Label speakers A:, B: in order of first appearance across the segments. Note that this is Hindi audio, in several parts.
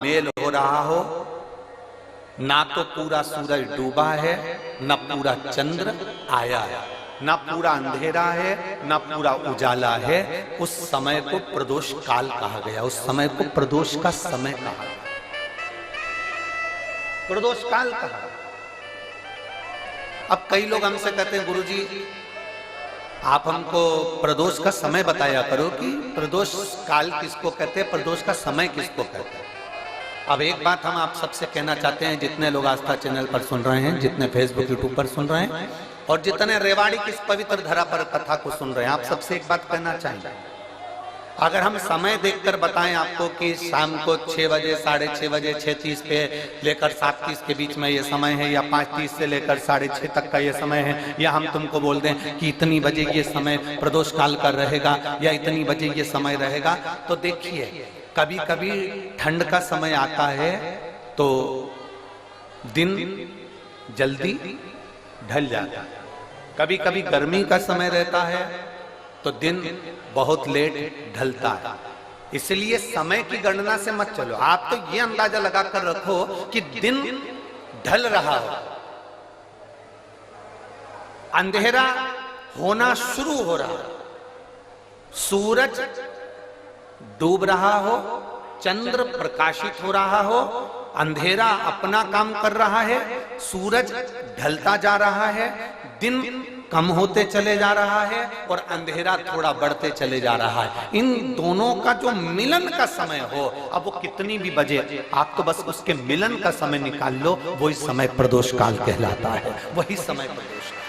A: मेल हो रहा हो, ना तो पूरा सूरज डूबा है, न पूरा चंद्र आया है, ना पूरा अंधेरा है, ना पूरा उजाला है, उस समय को प्रदोष काल कहा गया। उस समय को प्रदोष का समय कहा, प्रदोष काल कहा। अब कई लोग हमसे कहते हैं गुरुजी आप हमको प्रदोष का समय बताया करो कि प्रदोष काल किसको कहते हैं, प्रदोष का समय किसको कहते हैं। अब एक बात हम आप सबसे कहना चाहते हैं, जितने लोग आस्था चैनल पर सुन रहे हैं, जितने फेसबुक यूट्यूब पर सुन रहे हैं और जितने रेवाड़ी की इस पवित्र धरा पर कथा को सुन रहे हैं, आप सबसे एक बात कहना चाहेंगे। अगर हम समय देखकर बताएं आपको कि शाम को 6 बजे, 6:30 बजे, 6:30 पे लेकर 7:30 के बीच में ये समय है, या 5:30 से लेकर 6:30 तक का ये समय है, या हम तुमको बोल दें कि इतनी बजे ये समय प्रदोष काल का रहेगा या इतनी बजे ये समय रहेगा, तो देखिए कभी कभी ठंड का समय आता है तो दिन जल्दी ढल जाता है, कभी कभी गर्मी का समय रहता है तो दिन बहुत लेट ढलता है। इसलिए समय की गणना से मत चलो, आप तो ये अंदाजा लगाकर रखो कि दिन ढल रहा हो, अंधेरा होना शुरू हो रहा हो, सूरज डूब रहा हो, चंद्र प्रकाशित हो रहा हो, अंधेरा अपना काम कर रहा है, सूरज ढलता जा रहा है, दिन कम होते चले जा रहा है और अंधेरा थोड़ा बढ़ते चले जा रहा है। इन दोनों का जो मिलन का समय हो, अब वो कितनी भी बजे, आप तो बस उसके मिलन का समय निकाल लो, वही समय प्रदोष काल कहलाता है, वही समय प्रदोष काल।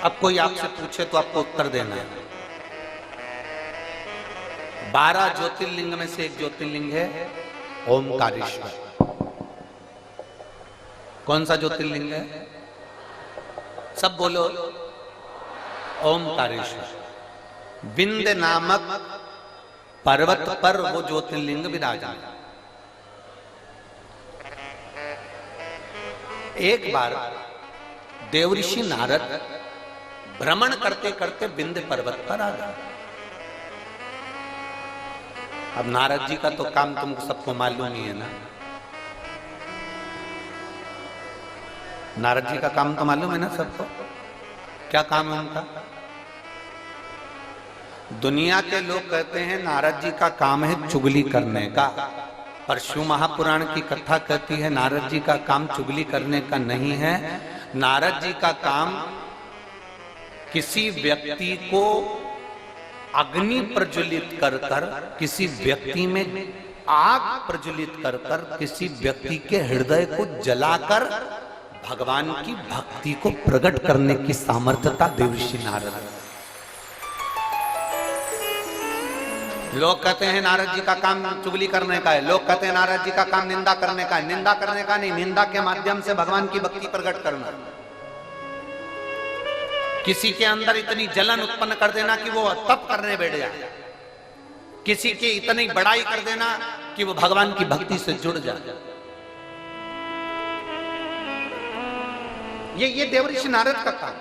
A: अब कोई आपसे पूछे तो आपको उत्तर देना है। 12 ज्योतिर्लिंग में से एक ज्योतिर्लिंग है ओमकारेश्वर। कौन सा ज्योतिर्लिंग है? सब बोलो। ओमकारेश्वर। विंध्य नामक पर्वत पर वो ज्योतिर्लिंग विराजमान। एक बार देवऋषि नारद भ्रमण करते करते विंध्य पर्वत पर आ गए। अब नारद जी का तो काम तुमको सबको मालूम ही है ना, नारद जी का काम तो मालूम है ना सबको, क्या काम है उनका? दुनिया के लोग कहते हैं नारद जी का काम है चुगली करने का, पर शिव महापुराण की कथा कहती है नारद जी का काम चुगली करने का नहीं है। नारद जी का काम किसी व्यक्ति को अग्नि प्रज्वलित कर कर, किसी व्यक्ति में आग प्रज्वलित कर कर, किसी व्यक्ति के हृदय को जलाकर भगवान की भक्ति को प्रकट करने की सामर्थ्यता देवऋषि नारद। लोग कहते हैं नारद जी का काम चुगली करने का है, लोग कहते हैं नारद जी का काम निंदा करने का है। निंदा करने का नहीं, निंदा के माध्यम से भगवान की भक्ति प्रकट करना, किसी के अंदर इतनी जलन उत्पन्न कर देना कि वो तप करने बैठ जाए, किसी की इतनी बड़ाई कर देना कि वो भगवान की भक्ति से जुड़ जाए। ये देवऋषि नारद का काम।